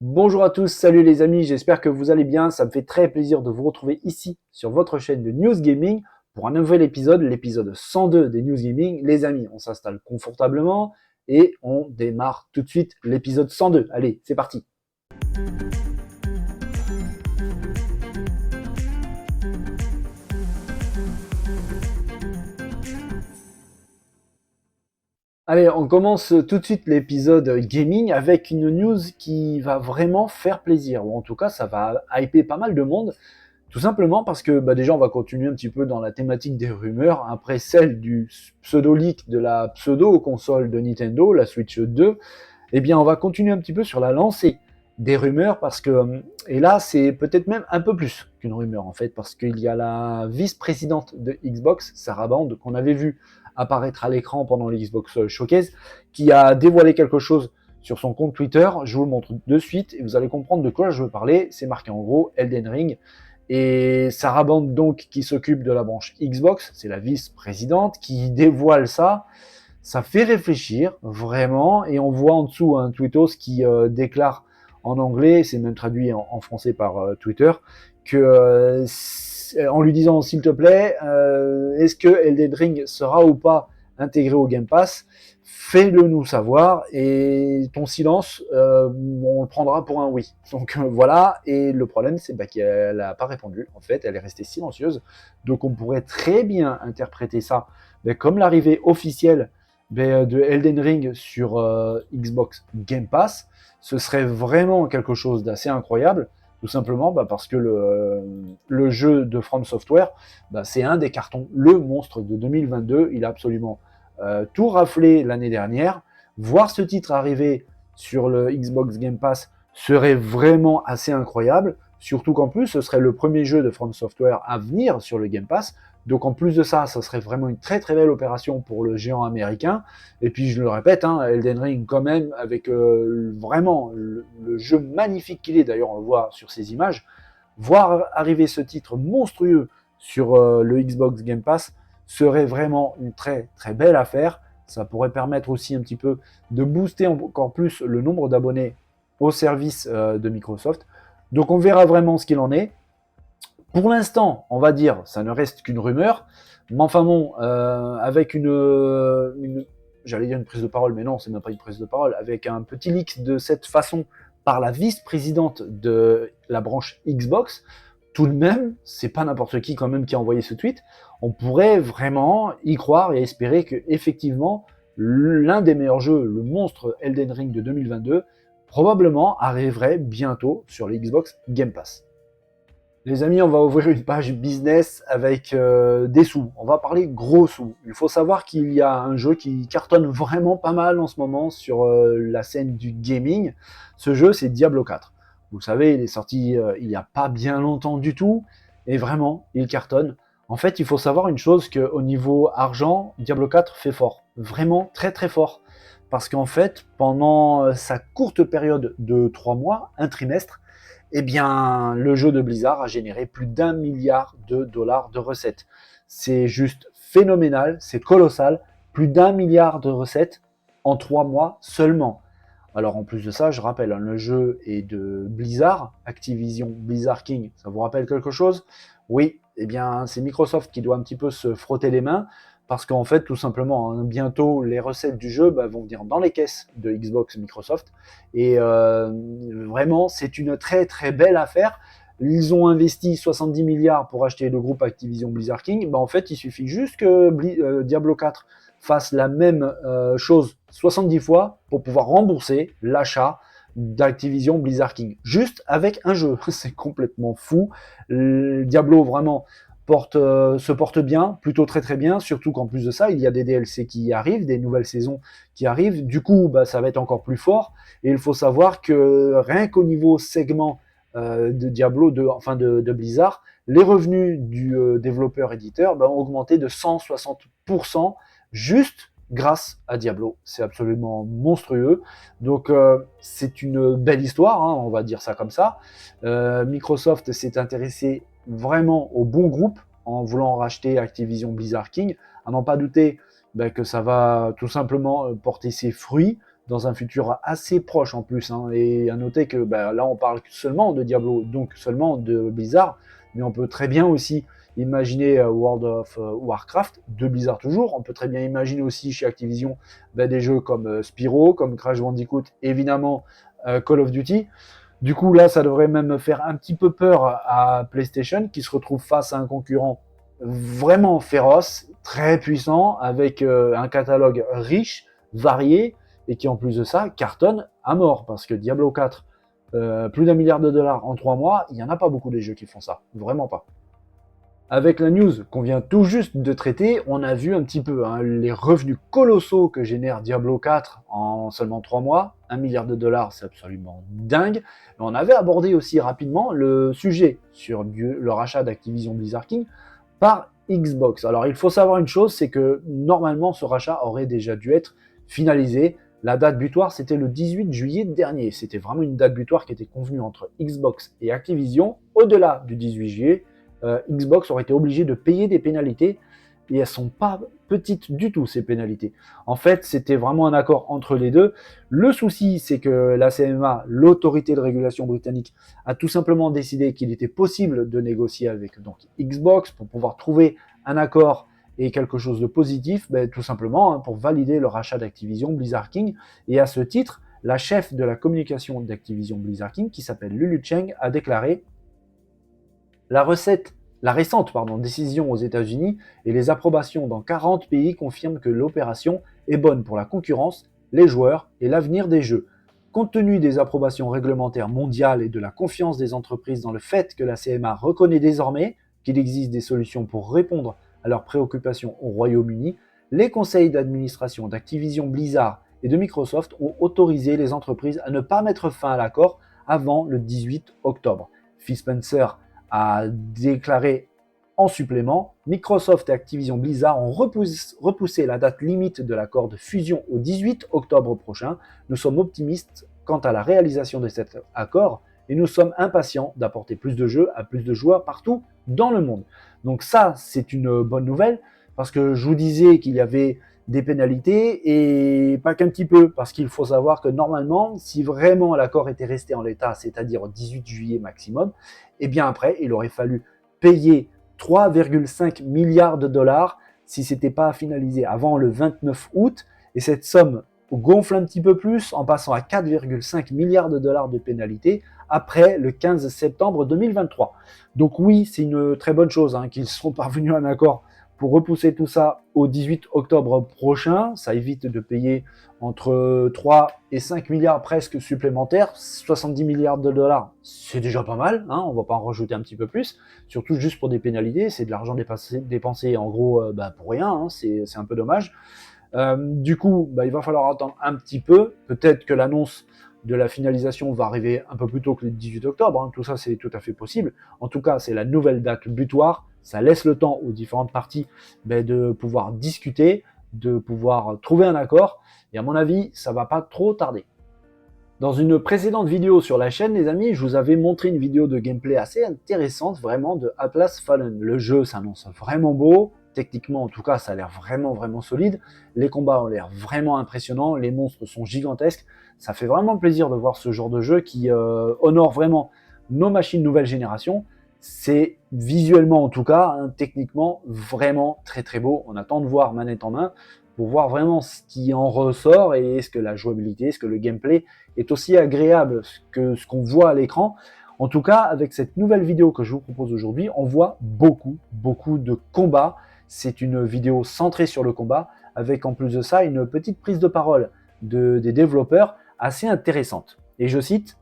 Bonjour à tous, salut les amis, j'espère que vous allez bien. Ça me fait très plaisir de vous retrouver ici sur votre chaîne de News Gaming pour un nouvel épisode, l'épisode 102 des News Gaming. Les amis, on s'installe confortablement et on démarre tout de suite l'épisode 102. Allez, c'est parti. Allez, on commence tout de suite l'épisode gaming avec une news qui va vraiment faire plaisir, ou en tout cas ça va hyper pas mal de monde. Tout simplement parce que déjà on va continuer un petit peu dans la thématique des rumeurs, après celle du pseudo-leak de la pseudo-console de Nintendo, la Switch 2, eh bien on va continuer un petit peu sur la lancée des rumeurs parce que, et là c'est peut-être même un peu plus qu'une rumeur en fait, parce qu'il y a la vice-présidente de Xbox, Sarah Band, qu'on avait vu apparaître à l'écran pendant le Xbox Showcase, qui a dévoilé quelque chose sur son compte Twitter. Je vous le montre de suite et vous allez comprendre de quoi je veux parler. C'est marqué en gros Elden Ring. Et Sarah Band, donc, qui s'occupe de la branche Xbox, c'est la vice-présidente, qui dévoile ça. Ça fait réfléchir, vraiment. Et on voit en dessous un tweetos qui déclare en anglais, c'est même traduit en français par Twitter, que en lui disant, s'il te plaît, est-ce que Elden Ring sera ou pas intégré au Game Pass? Fais-le nous savoir et ton silence, on le prendra pour un oui. Donc voilà, et le problème c'est qu'elle n'a pas répondu, en fait, elle est restée silencieuse. Donc on pourrait très bien interpréter ça comme l'arrivée officielle de Elden Ring sur Xbox Game Pass. Ce serait vraiment quelque chose d'assez incroyable, tout simplement parce que le jeu de From Software, c'est un des cartons, le monstre de 2022, il a absolument tout raflé l'année dernière. Voir ce titre arriver sur le Xbox Game Pass serait vraiment assez incroyable, surtout qu'en plus, ce serait le premier jeu de From Software à venir sur le Game Pass. Donc en plus de ça, ça serait vraiment une très très belle opération pour le géant américain. Et puis je le répète, Elden Ring quand même, avec vraiment le jeu magnifique qu'il est, d'ailleurs on le voit sur ces images, voir arriver ce titre monstrueux sur le Xbox Game Pass, serait vraiment une très très belle affaire. Ça pourrait permettre aussi un petit peu de booster encore plus le nombre d'abonnés au service de Microsoft. Donc on verra vraiment ce qu'il en est. Pour l'instant, on va dire, ça ne reste qu'une rumeur, mais enfin bon, avec j'allais dire une prise de parole, mais non, c'est même pas une prise de parole, avec un petit leak de cette façon par la vice-présidente de la branche Xbox, tout de même, c'est pas n'importe qui quand même qui a envoyé ce tweet, on pourrait vraiment y croire et espérer que effectivement l'un des meilleurs jeux, le monstre Elden Ring de 2022, probablement arriverait bientôt sur le Xbox Game Pass. Les amis, on va ouvrir une page business avec des sous. On va parler gros sous. Il faut savoir qu'il y a un jeu qui cartonne vraiment pas mal en ce moment sur la scène du gaming. Ce jeu, c'est Diablo 4. Vous savez, il est sorti il n'y a pas bien longtemps du tout. Et vraiment, il cartonne. En fait, il faut savoir une chose, qu'au niveau argent, Diablo 4 fait fort. Vraiment très très fort. Parce qu'en fait, pendant sa courte période de 3 mois, un trimestre, eh bien, le jeu de Blizzard a généré plus d'1 milliard de dollars de recettes. C'est juste phénoménal, c'est colossal. Plus d'1 milliard de recettes en 3 mois seulement. Alors en plus de ça, je rappelle, le jeu est de Blizzard, Activision Blizzard King. Ça vous rappelle quelque chose? Oui, eh bien c'est Microsoft qui doit un petit peu se frotter les mains parce qu'en fait, tout simplement, bientôt les recettes du jeu vont venir dans les caisses de Xbox Microsoft. Et vraiment, c'est une très très belle affaire. Ils ont investi 70 milliards pour acheter le groupe Activision Blizzard King. En fait, il suffit juste que Diablo 4 fasse la même chose 70 fois pour pouvoir rembourser l'achat d'Activision Blizzard King. Juste avec un jeu. C'est complètement fou. Diablo, vraiment, se porte bien, plutôt très très bien, surtout qu'en plus de ça, il y a des DLC qui arrivent, des nouvelles saisons qui arrivent. Du coup, ça va être encore plus fort. Et il faut savoir que rien qu'au niveau segment de Diablo, de Blizzard, les revenus du développeur-éditeur ont augmenté de 160% juste grâce à Diablo. C'est absolument monstrueux. Donc c'est une belle histoire, on va dire ça comme ça. Microsoft s'est intéressé vraiment au bon groupe en voulant racheter Activision Blizzard King, à n'en pas douter que ça va tout simplement porter ses fruits. dans un futur assez proche en plus. Hein. Et à noter que là, on parle seulement de Diablo, donc seulement de Blizzard, mais on peut très bien aussi imaginer World of Warcraft, de Blizzard toujours. On peut très bien imaginer aussi chez Activision des jeux comme Spyro, comme Crash Bandicoot, évidemment Call of Duty. Du coup, là, ça devrait même faire un petit peu peur à PlayStation, qui se retrouve face à un concurrent vraiment féroce, très puissant, avec un catalogue riche, varié, et qui en plus de ça cartonne à mort, parce que Diablo 4, plus d'1 milliard de dollars en 3 mois, il n'y en a pas beaucoup des jeux qui font ça, vraiment pas. Avec la news qu'on vient tout juste de traiter, on a vu un petit peu les revenus colossaux que génère Diablo 4 en seulement 3 mois. 1 milliard de dollars, c'est absolument dingue. Et on avait abordé aussi rapidement le sujet sur le rachat d'Activision Blizzard King par Xbox. Alors il faut savoir une chose, c'est que normalement ce rachat aurait déjà dû être finalisé. La date butoir, c'était le 18 juillet dernier. C'était vraiment une date butoir qui était convenue entre Xbox et Activision. Au-delà du 18 juillet, Xbox aurait été obligé de payer des pénalités, et elles sont pas petites du tout, ces pénalités. En fait, c'était vraiment un accord entre les deux. Le souci, c'est que la CMA, l'autorité de régulation britannique, a tout simplement décidé qu'il était possible de négocier avec donc Xbox pour pouvoir trouver un accord et quelque chose de positif, tout simplement pour valider le rachat d'Activision Blizzard King. Et à ce titre, la chef de la communication d'Activision Blizzard King, qui s'appelle Lulu Cheng, a déclaré: la récente décision aux États-Unis et les approbations dans 40 pays confirment que l'opération est bonne pour la concurrence, les joueurs et l'avenir des jeux. Compte tenu des approbations réglementaires mondiales et de la confiance des entreprises dans le fait que la CMA reconnaît désormais qu'il existe des solutions pour répondre à leurs préoccupations au Royaume-Uni, les conseils d'administration d'Activision Blizzard et de Microsoft ont autorisé les entreprises à ne pas mettre fin à l'accord avant le 18 octobre. Phil Spencer a déclaré en supplément: Microsoft et Activision Blizzard ont repoussé la date limite de l'accord de fusion au 18 octobre prochain. Nous sommes optimistes quant à la réalisation de cet accord et nous sommes impatients d'apporter plus de jeux à plus de joueurs partout dans le monde. Donc ça, c'est une bonne nouvelle, parce que je vous disais qu'il y avait des pénalités, et pas qu'un petit peu, parce qu'il faut savoir que normalement, si vraiment l'accord était resté en l'état, c'est-à-dire au 18 juillet maximum, et bien après, il aurait fallu payer 3,5 milliards de dollars si ce n'était pas finalisé avant le 29 août, et cette somme gonfle un petit peu plus en passant à 4,5 milliards de dollars de pénalité après le 15 septembre 2023. Donc oui, c'est une très bonne chose qu'ils seront parvenus à un accord pour repousser tout ça au 18 octobre prochain. Ça évite de payer entre 3 et 5 milliards presque supplémentaires. 70 milliards de dollars, c'est déjà pas mal, on ne va pas en rajouter un petit peu plus, surtout juste pour des pénalités. C'est de l'argent dépensé en gros pour rien, c'est un peu dommage. Du coup, il va falloir attendre un petit peu. Peut-être que l'annonce de la finalisation va arriver un peu plus tôt que le 18 octobre. Tout ça, c'est tout à fait possible. En tout cas, c'est la nouvelle date butoir. Ça laisse le temps aux différentes parties de pouvoir discuter, de pouvoir trouver un accord. Et à mon avis, ça va pas trop tarder. Dans une précédente vidéo sur la chaîne, les amis, je vous avais montré une vidéo de gameplay assez intéressante, vraiment, de Atlas Fallen. Le jeu s'annonce vraiment beau. Techniquement, en tout cas, ça a l'air vraiment solide. Les combats ont l'air vraiment impressionnants. Les monstres sont gigantesques. Ça fait vraiment plaisir de voir ce genre de jeu qui honore vraiment nos machines nouvelle génération. C'est visuellement, en tout cas, techniquement, vraiment très beau. On attend de voir manette en main pour voir vraiment ce qui en ressort, et est-ce que la jouabilité, est-ce que le gameplay est aussi agréable que ce qu'on voit à l'écran. En tout cas, avec cette nouvelle vidéo que je vous propose aujourd'hui, on voit beaucoup de combats. C'est une vidéo centrée sur le combat, avec en plus de ça une petite prise de parole des développeurs assez intéressante. Et je cite: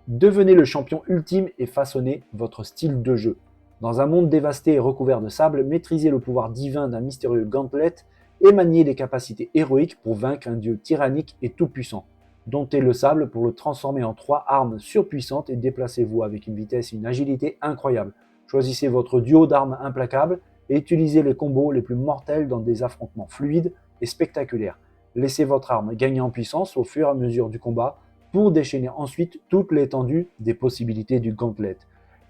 devenez le champion ultime et façonnez votre style de jeu. Dans un monde dévasté et recouvert de sable, maîtrisez le pouvoir divin d'un mystérieux Gauntlet et maniez les capacités héroïques pour vaincre un dieu tyrannique et tout-puissant. Domptez le sable pour le transformer en 3 armes surpuissantes et déplacez-vous avec une vitesse et une agilité incroyables. Choisissez votre duo d'armes implacables et utilisez les combos les plus mortels dans des affrontements fluides et spectaculaires. Laissez votre arme gagner en puissance au fur et à mesure du combat pour déchaîner ensuite toute l'étendue des possibilités du Gauntlet.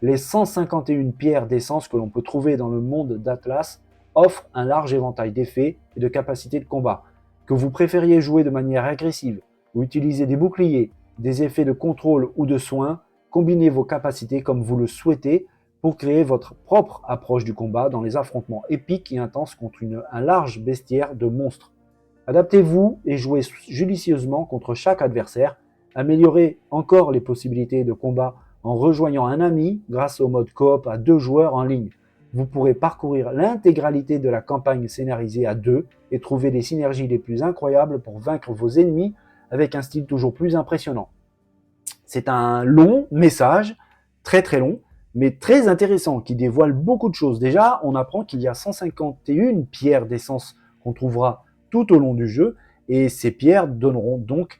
Les 151 pierres d'essence que l'on peut trouver dans le monde d'Atlas offrent un large éventail d'effets et de capacités de combat. Que vous préfériez jouer de manière agressive, ou utilisez des boucliers, des effets de contrôle ou de soins, combinez vos capacités comme vous le souhaitez pour créer votre propre approche du combat dans les affrontements épiques et intenses contre un large bestiaire de monstres. Adaptez-vous et jouez judicieusement contre chaque adversaire. Améliorez encore les possibilités de combat en rejoignant un ami grâce au mode coop à 2 joueurs en ligne. Vous pourrez parcourir l'intégralité de la campagne scénarisée à 2 et trouver les synergies les plus incroyables pour vaincre vos ennemis avec un style toujours plus impressionnant. C'est un long message, très très long, mais très intéressant, qui dévoile beaucoup de choses. Déjà, on apprend qu'il y a 151 pierres d'essence qu'on trouvera tout au long du jeu, et ces pierres donneront donc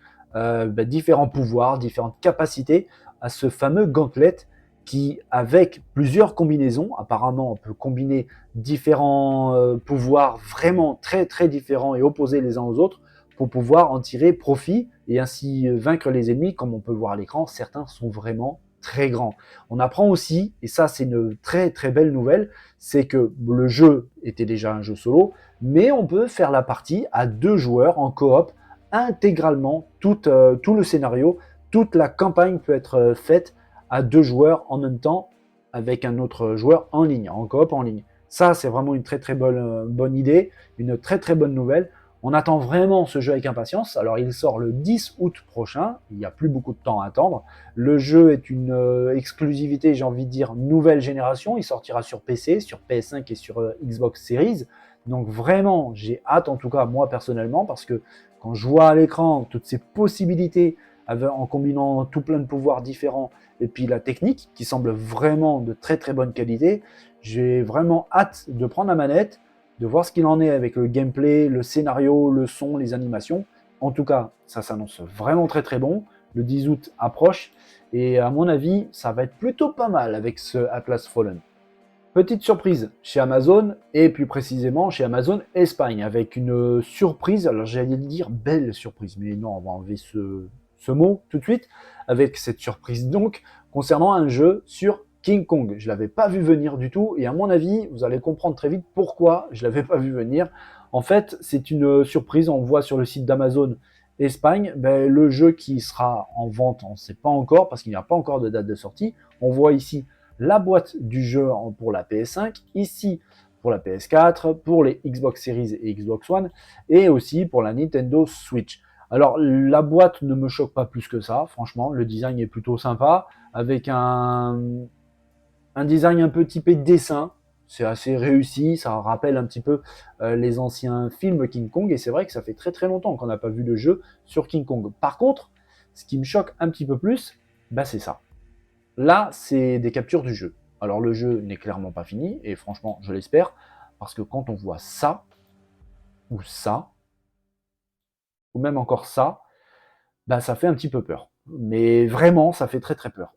différents pouvoirs, différentes capacités à ce fameux gantelet qui, avec plusieurs combinaisons, apparemment on peut combiner différents pouvoirs vraiment très très différents et opposés les uns aux autres pour pouvoir en tirer profit et ainsi vaincre les ennemis. Comme on peut le voir à l'écran, certains sont vraiment très grands. On apprend aussi, et ça c'est une très très belle nouvelle, c'est que le jeu était déjà un jeu solo, mais on peut faire la partie à 2 joueurs en coop intégralement, tout le scénario, toute la campagne peut être faite à 2 joueurs en même temps avec un autre joueur en ligne, en coop en ligne. Ça c'est vraiment une très très bonne idée, une très très bonne nouvelle. On attend vraiment ce jeu avec impatience. Alors il sort le 10 août prochain, il n'y a plus beaucoup de temps à attendre. Le jeu est une exclusivité, j'ai envie de dire, nouvelle génération. Il sortira sur PC, sur PS5 et sur Xbox Series. Donc vraiment, j'ai hâte, en tout cas moi personnellement, parce que quand je vois à l'écran toutes ces possibilités en combinant tout plein de pouvoirs différents et puis la technique qui semble vraiment de très très bonne qualité, j'ai vraiment hâte de prendre la manette, de voir ce qu'il en est avec le gameplay, le scénario, le son, les animations. En tout cas, ça s'annonce vraiment très très bon. Le 10 août approche et à mon avis, ça va être plutôt pas mal avec ce Atlas Fallen. Petite surprise chez Amazon et plus précisément chez Amazon Espagne avec une surprise, alors j'allais dire belle surprise, mais non, on va enlever ce mot tout de suite, avec cette surprise donc concernant un jeu sur King Kong. Je ne l'avais pas vu venir du tout et à mon avis, vous allez comprendre très vite pourquoi je ne l'avais pas vu venir. En fait, c'est une surprise, on voit sur le site d'Amazon Espagne, le jeu qui sera en vente, on ne sait pas encore parce qu'il n'y a pas encore de date de sortie. On voit ici la boîte du jeu pour la PS5, ici pour la PS4, pour les Xbox Series et Xbox One, et aussi pour la Nintendo Switch. Alors la boîte ne me choque pas plus que ça, franchement, le design est plutôt sympa, avec un design un peu typé dessin, c'est assez réussi, ça rappelle un petit peu les anciens films King Kong, et c'est vrai que ça fait très très longtemps qu'on n'a pas vu de jeu sur King Kong. Par contre, ce qui me choque un petit peu plus, c'est ça. Là, c'est des captures du jeu. Alors le jeu n'est clairement pas fini, et franchement, je l'espère, parce que quand on voit ça, ou ça, ou même encore ça, ça fait un petit peu peur. Mais vraiment, ça fait très très peur.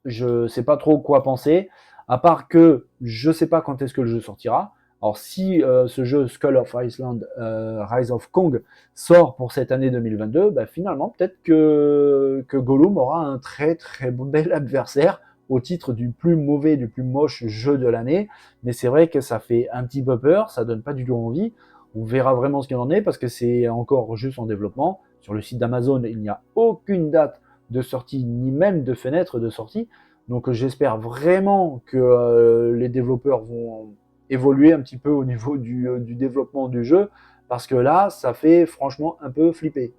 Je sais pas trop quoi penser, à part que je sais pas quand est-ce que le jeu sortira. Alors si ce jeu Skull of Iceland Rise of Kong sort pour cette année 2022, finalement peut-être que Gollum aura un très très bel adversaire au titre du plus mauvais, du plus moche jeu de l'année. Mais c'est vrai que ça fait un petit peu peur, ça donne pas du tout envie. On verra vraiment ce qu'il en est parce que c'est encore juste en développement. Sur le site d'Amazon, il n'y a aucune date de sortie, ni même de fenêtre de sortie. Donc j'espère vraiment que les développeurs vont évoluer un petit peu au niveau du développement du jeu, parce que là, ça fait franchement un peu flipper.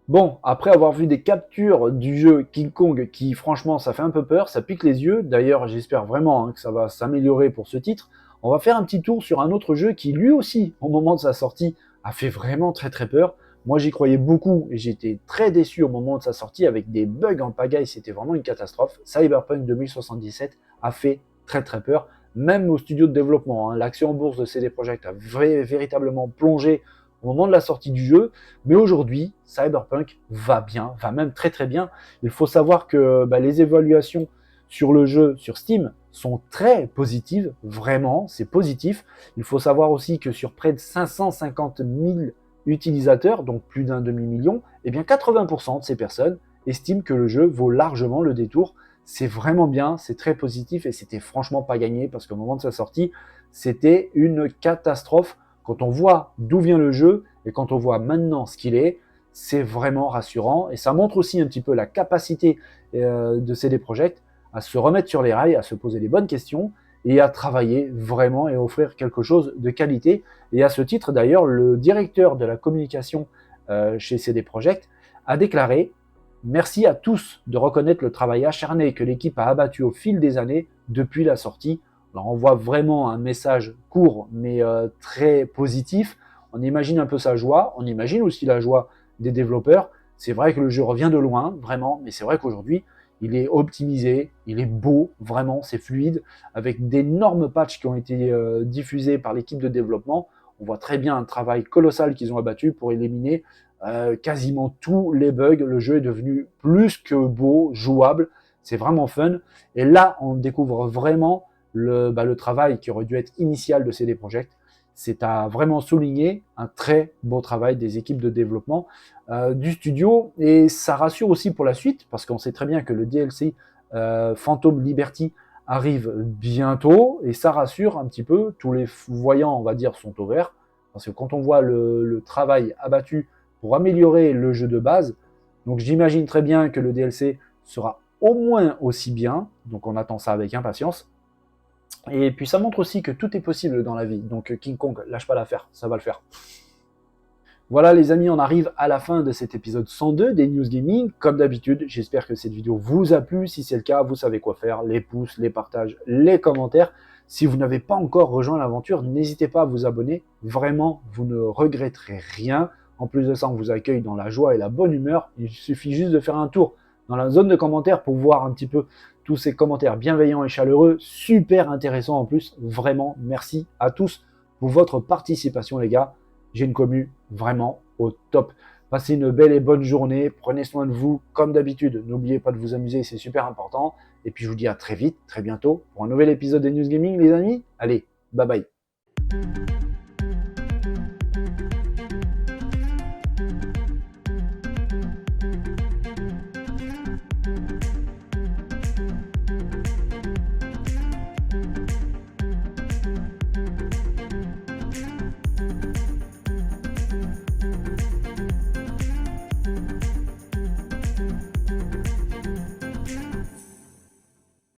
Bon, après avoir vu des captures du jeu King Kong, qui franchement, ça fait un peu peur, ça pique les yeux, d'ailleurs j'espère vraiment que ça va s'améliorer pour ce titre, on va faire un petit tour sur un autre jeu qui lui aussi, au moment de sa sortie, a fait vraiment très très peur. Moi j'y croyais beaucoup et j'étais très déçu au moment de sa sortie avec des bugs en pagaille, c'était vraiment une catastrophe. Cyberpunk 2077 a fait très très peur, même au studio de développement. L'action en bourse de CD Projekt a véritablement plongé au moment de la sortie du jeu, mais aujourd'hui Cyberpunk va bien, va même très très bien. Il faut savoir que les évaluations sur le jeu sur Steam sont très positives, vraiment, c'est positif. Il faut savoir aussi que sur près de 550 000 utilisateurs, donc plus d'un demi-million, 80% de ces personnes estiment que le jeu vaut largement le détour. C'est vraiment bien, c'est très positif et c'était franchement pas gagné parce qu'au moment de sa sortie, c'était une catastrophe. Quand on voit d'où vient le jeu et quand on voit maintenant ce qu'il est, c'est vraiment rassurant et ça montre aussi un petit peu la capacité de CD Projekt à se remettre sur les rails, à se poser les bonnes questions et à travailler vraiment et offrir quelque chose de qualité. Et à ce titre, d'ailleurs, le directeur de la communication chez CD Projekt a déclaré: merci à tous de reconnaître le travail acharné que l'équipe a abattu au fil des années depuis la sortie. Alors on voit vraiment un message court mais très positif. On imagine un peu sa joie, on imagine aussi la joie des développeurs. C'est vrai que le jeu revient de loin, vraiment, mais c'est vrai qu'aujourd'hui, il est optimisé, il est beau, vraiment, c'est fluide, avec d'énormes patchs qui ont été diffusés par l'équipe de développement. On voit très bien un travail colossal qu'ils ont abattu pour éliminer quasiment tous les bugs. Le jeu est devenu plus que beau, jouable, c'est vraiment fun. Et là, on découvre vraiment le travail qui aurait dû être initial de CD Projekt. C'est à vraiment souligner un très beau travail des équipes de développement du studio. Et ça rassure aussi pour la suite, parce qu'on sait très bien que le DLC Phantom Liberty arrive bientôt, et ça rassure un petit peu. Tous les voyants, on va dire, sont au vert, parce que quand on voit le travail abattu pour améliorer le jeu de base, donc j'imagine très bien que le DLC sera au moins aussi bien, donc on attend ça avec impatience. Et puis ça montre aussi que tout est possible dans la vie, donc King Kong, lâche pas l'affaire, ça va le faire. Voilà les amis, on arrive à la fin de cet épisode 102 des News Gaming. Comme d'habitude, j'espère que cette vidéo vous a plu. Si c'est le cas, vous savez quoi faire, les pouces, les partages, les commentaires. Si vous n'avez pas encore rejoint l'aventure, n'hésitez pas à vous abonner. Vraiment, vous ne regretterez rien. En plus de ça, on vous accueille dans la joie et la bonne humeur. Il suffit juste de faire un tour dans la zone de commentaires pour voir un petit peu tous ces commentaires bienveillants et chaleureux. Super intéressant en plus. Vraiment, merci à tous pour votre participation les gars. J'ai une commu vraiment au top. Passez une belle et bonne journée. Prenez soin de vous comme d'habitude. N'oubliez pas de vous amuser, c'est super important. Et puis je vous dis à très vite, très bientôt pour un nouvel épisode des News Gaming les amis. Allez, bye bye.